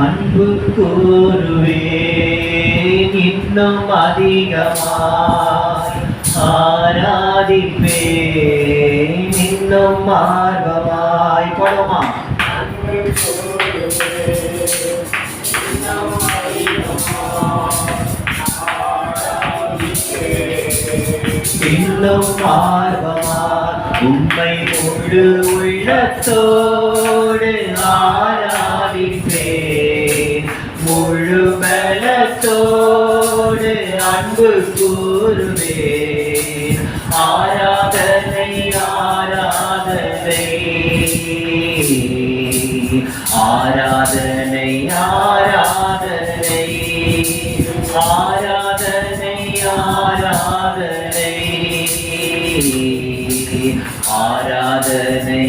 அன்பு கூறுவேன் இன்னும் அதிகமாய் ஆராதிப்பேன் இன்னும் ஆர்வமாய் போடுமா இன்னும் ஆர்வமாய் உம்மை முழு உள்ளத்தோடு ஆராதிப்பேன் முழு பலத்தோடு அன்பு கூறுவேன் ஆராதனை ஆராதனை ஆராதனை ஆராதனை ஆராதனை ஆராதனை ஆராதனை